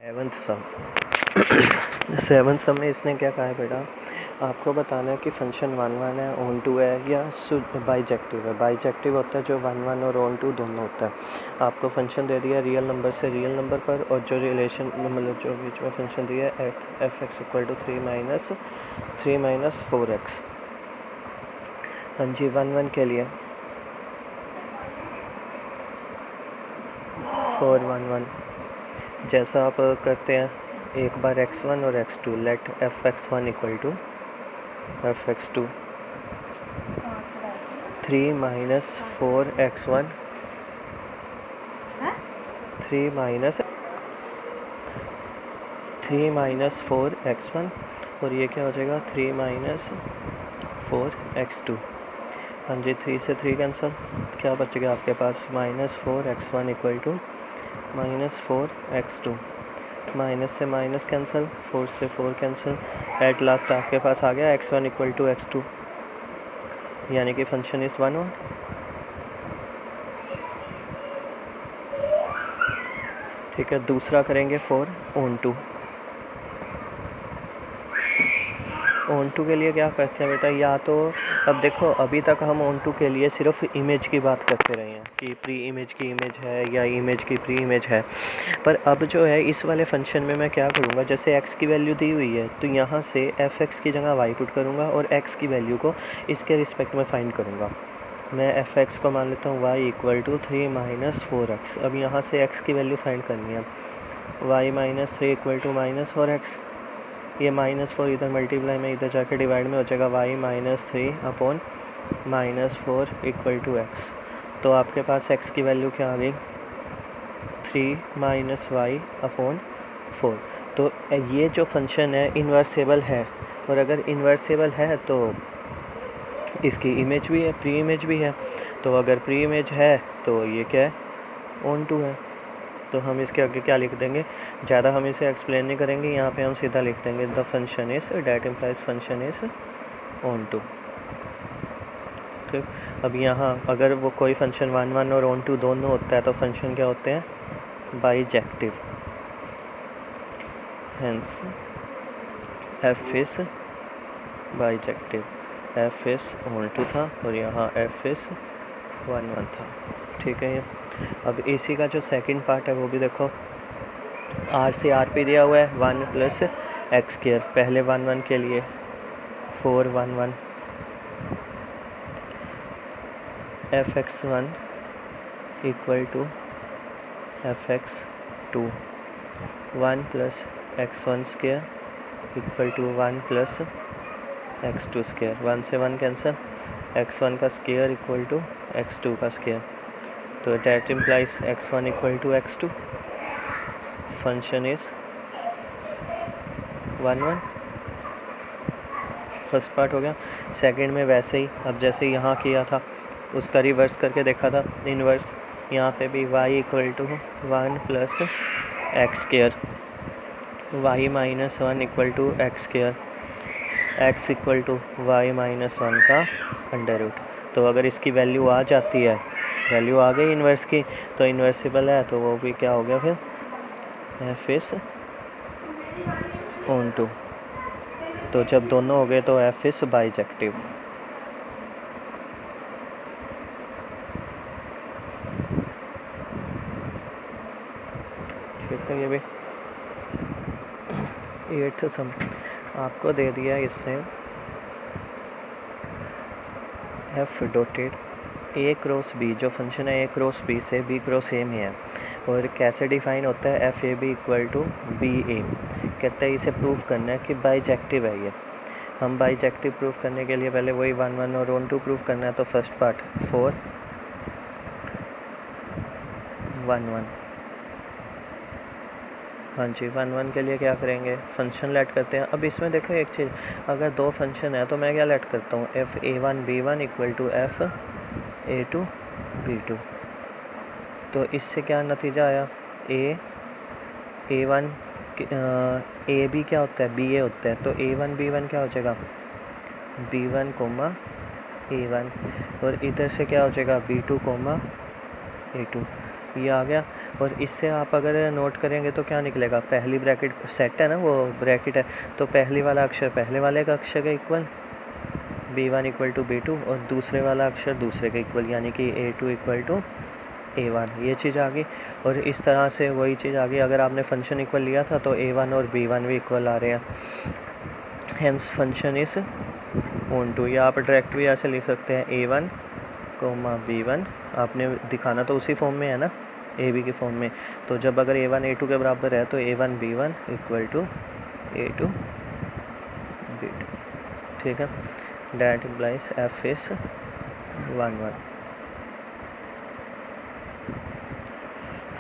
Seventh सम। Seventh सम में इसने क्या कहा है बेटा, आपको बताना है कि फंक्शन 1 1 है, ऑन टू है या बाइजेक्टिव है। बाइजेक्टिव होता है जो 1 1 और ऑन टू दोनों होता है। आपको फंक्शन दे दिया रियल नंबर से रियल नंबर पर, और जो रिलेशन मतलब जो बीच में फंक्शन दिया है f x equal to 3 minus 4x। हाँ जी, 1 1 के लिए 4 1 1 जैसा आप करते हैं एक बार x1 और x2, let f x one equal to f x two 3 minus 4x1 3 minus 4x1 और ये क्या हो जाएगा 3 माइनस 4x2। हाँ जी, 3 से 3 कैंसिल, क्या बचेगा आपके पास minus 4x1 equal to minus 4x2। Minus से माइनस कैंसिल, 4 से 4 कैंसिल, एट लास्ट आपके पास आ गया x1 इक्वल टू x2, यानी कि फंक्शन इज़ 1 1। ठीक है, दूसरा करेंगे 4 ऑन टू। ऑन टू के लिए क्या करते हैं बेटा, या तो अब देखो अभी तक हम ऑन टू के लिए सिर्फ इमेज की बात करते रहे हैं कि प्री इमेज की इमेज है या इमेज की प्री इमेज है, पर अब जो है इस वाले फंक्शन में मैं क्या करूँगा, जैसे x की वैल्यू दी हुई है तो यहाँ से एफ एक्स की जगह y पुट करूँगा और x की वैल्यू को इसके रिस्पेक्ट में फाइंड करूँगा। मैं एफ एक्स को मान लेता हूँ y equal to 3 minus 4x। अब यहाँ से x की वैल्यू फाइंड करनी है, y minus 3 equal to minus 4x। ये -4 इधर मल्टीप्लाई में इधर जाके डिवाइड में हो जाएगा, y minus 3 upon minus 4 equal to x। तो आपके पास x की वैल्यू क्या आ गई 3 माइनस वाई अपॉन 4। तो ये जो फंक्शन है इन्वर्सेबल है, और अगर इन्वर्सेबल है तो इसकी इमेज भी है, प्री इमेज भी है। तो अगर प्री इमेज है तो ये क्या है ऑन टू है। तो हम इसके आगे क्या लिख देंगे, ज़्यादा हम इसे एक्सप्लेन नहीं करेंगे, यहाँ पे हम सीधा लिख देंगे the function is that implies function is onto. ठीक, अब यहाँ अगर वो कोई फंक्शन 1 1 और ऑन टू दोनों होता है तो फंक्शन क्या होते हैं bijective. Hence f is bijective, f is onto था और यहाँ एफ इज़ 1 1 था। ठीक है, ये अब इसी का जो सेकंड पार्ट है वो भी देखो, आर से आर पे दिया हुआ है 1 प्लस एक्स स्क्वायर। पहले 1 1 के लिए 4 1 1 f x 1 equal to f x 2, 1 plus x 1 square equal to 1 plus x 2 square. 1 से 1 कैंसिल, एक्स 1 का स्क्वायर इक्वल टू एक्स 2 का स्क्वायर। तो that implies x1 equal to x2। Function is 1 1। First part हो गया। Second में वैसे ही, अब जैसे यहाँ किया था उसका रिवर्स करके देखा था, इन्वर्स यहाँ पे भी y equal to 1 plus x square, y minus 1 equal to x square, x equal to y minus 1 का अंडर रूट। तो अगर इसकी वैल्यू आ जाती है, वैल्यू आ गई इन्वर्स की, तो इन्वर्सिबल है तो वो भी क्या हो गया फिर एफ इज़ ऑन टू। तो जब दोनों हो गए तो एफ इज़ बाइजेक्टिव। ठीक है, ये भी 8th सम आपको दे दिया इससे F dotted A cross B, जो फंक्शन है ए क्रॉस बी से बी क्रॉस ए में है, और कैसे डिफाइन होता है F A B equal to B A. कहते हैं इसे प्रूव करना है कि बाइजेक्टिव है ये। हम बाइजेक्टिव प्रूव करने के लिए पहले वही 1 1 और ऑन टू प्रूव करना है। तो फर्स्ट पार्ट 4 1 1। हाँ जी, 1 1 के लिए क्या करेंगे, फंक्शन लेट करते हैं। अब इसमें देखो एक चीज़, अगर दो फंक्शन है तो मैं क्या लेट करता हूँ F a1 b1 equal to F a2 b2। तो इससे क्या नतीजा आया, a1 ए बी क्या होता है बी ए होता है, तो a1 b1 क्या हो जाएगा b1 कोमा a1, और इधर से क्या हो जाएगा b2 कोमा a2। ये आ गया। और इससे आप अगर नोट करेंगे तो क्या निकलेगा, पहली ब्रैकेट सेट है ना, वो ब्रैकेट है, तो पहली वाला अक्षर पहले वाले का अक्षर के equal b1 equal to b2 और दूसरे वाला अक्षर दूसरे के इक्वल, यानी कि a2 इक्वल टू a1, ये चीज़ आ गई। और इस तरह से वही चीज़ आ गई, अगर आपने फंक्शन इक्वल लिया था तो a1 और b1 भी इक्वल आ रहे हैं, hence function is onto. या आप डायरेक्ट भी ऐसे लिख सकते हैं a1 b1, आपने दिखाना तो उसी फॉर्म में है ना, ए बी के फॉर्म में, तो जब अगर a1 a2 के बराबर है तो a1 b1 equal to a2 b2, ठीक है। That implies f is 1 1।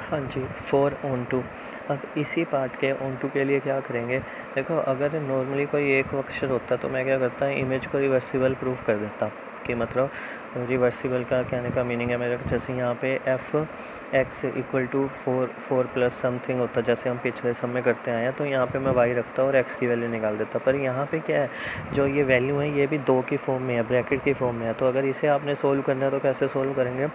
हाँ जी, फॉर ऑन टू। अब इसी पार्ट के ऑन टू के लिए क्या करेंगे, देखो अगर नॉर्मली कोई एक अक्षर होता तो मैं क्या करता, इमेज को रिवर्सिबल प्रूफ कर देता, कि मतलब रिवर्सिबल का कहने का मीनिंग है मेरा, जैसे यहाँ पे f x equal to 4 plus something होता, जैसे हम पिछले सब में करते आए हैं, तो यहाँ पे मैं वाई रखता और एक्स की वैल्यू निकाल देता। पर यहाँ पे क्या है, जो ये वैल्यू है ये भी 2 की फॉर्म में है, ब्रैकेट की फॉर्म में है, तो अगर इसे आपने सोल्व करना है तो कैसे सोल्व करेंगे।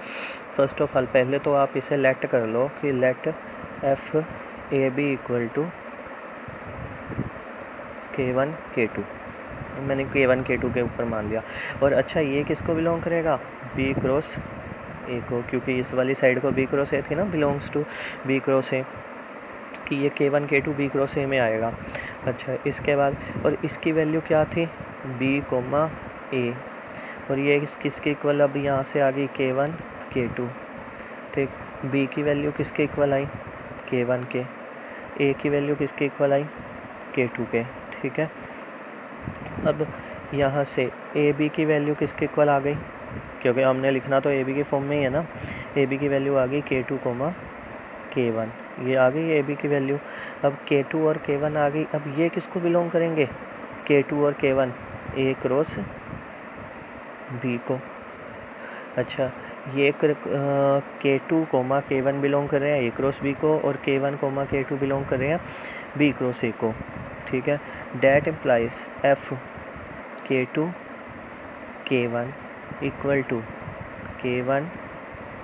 फर्स्ट ऑफ ऑल पहले तो आप इसे लेट कर लो कि let f A B equal to k1 k2, मैंने k1 k2 के ऊपर मान लिया। और अच्छा ये किसको बिलोंग करेगा, b क्रॉस ए को, क्योंकि इस वाली साइड को b क्रॉस ए थी ना, belongs to b cross a, कि ये k1 k2 b cross A में आएगा। अच्छा इसके बाद और इसकी वैल्यू क्या थी, b कोमा ए, और ये किसके इक्वल, अब यहाँ से आ गई k1 k2, ठीक। b की वैल्यू किसके इक्वल आई, k1 के, a की वैल्यू किसके इक्वल आई, k2 के, ठीक है। अब यहाँ से ए बी की वैल्यू किसके इक्वल आ गई, क्योंकि हमने लिखना तो ए बी की फॉर्म में ही है ना, ए बी की वैल्यू आ गई k2 कोमा k1, ये आ गई ए बी की वैल्यू। अब k2 और k1 आ गई, अब ये किसको बिलोंग करेंगे, k2 और k1 ए क्रॉस बी को। अच्छा ये k2 कोमा k1 बिलोंग कर रहे हैं ए क्रॉस बी को, और k1 कोमा k2 बिलोंग कर रहे हैं बी क्रॉस ए को, ठीक है। That implies f k2 k1 equal to k1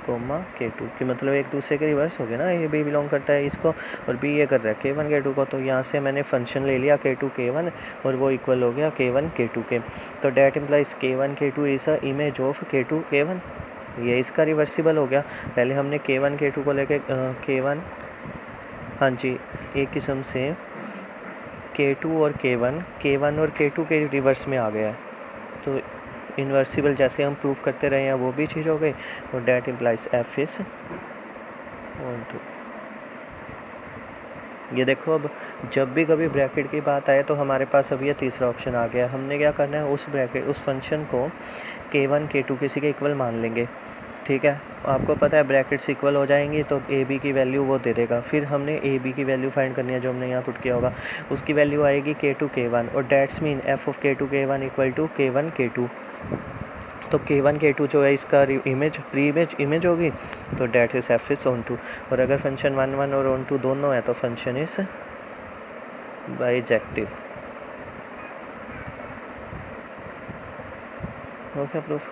comma k2, कि मतलब एक दूसरे के रिवर्स हो गया ना, ए बी बिलोंग करता है इसको और बी ये कर रहा है k1 k2 को, तो यहाँ से मैंने फंक्शन ले लिया k2 k1 और वो इक्वल हो गया k1 k2 के। तो that implies k1 k2 is a image of k2 k1, ये इसका रिवर्सिबल हो गया। पहले हमने k1 k2 को लेके k1, हाँ जी, एक किस्म से k2 और k1 और k2 के रिवर्स में आ गया है, तो इन्वर्सिबल जैसे हम प्रूफ करते रहे हैं वो भी चीज़ हो गई। और डैट इम्प्लाइज एफ इज 1 2। ये देखो अब जब भी कभी ब्रैकेट की बात आए तो हमारे पास अब ये तीसरा ऑप्शन आ गया, हमने क्या करना है, उस ब्रैकेट उस फंक्शन को k1 k2 किसी के इक्वल मान लेंगे, ठीक है। आपको पता है ब्रैकेट्स इक्वल हो जाएंगी तो ए बी की वैल्यू वो दे देगा, फिर हमने ए बी की वैल्यू फाइंड करनी है जो हमने यहाँ पुट किया होगा, उसकी वैल्यू आएगी k2 k1, और that's mean f of k2 k1 equal to k1 k2, तो k1 k2 जो है इसका इमेज प्री इमेज होगी, तो that is f is onto. और अगर फंक्शन 1 1 और ऑन टू दोनों है तो function is bijective. Okay proof.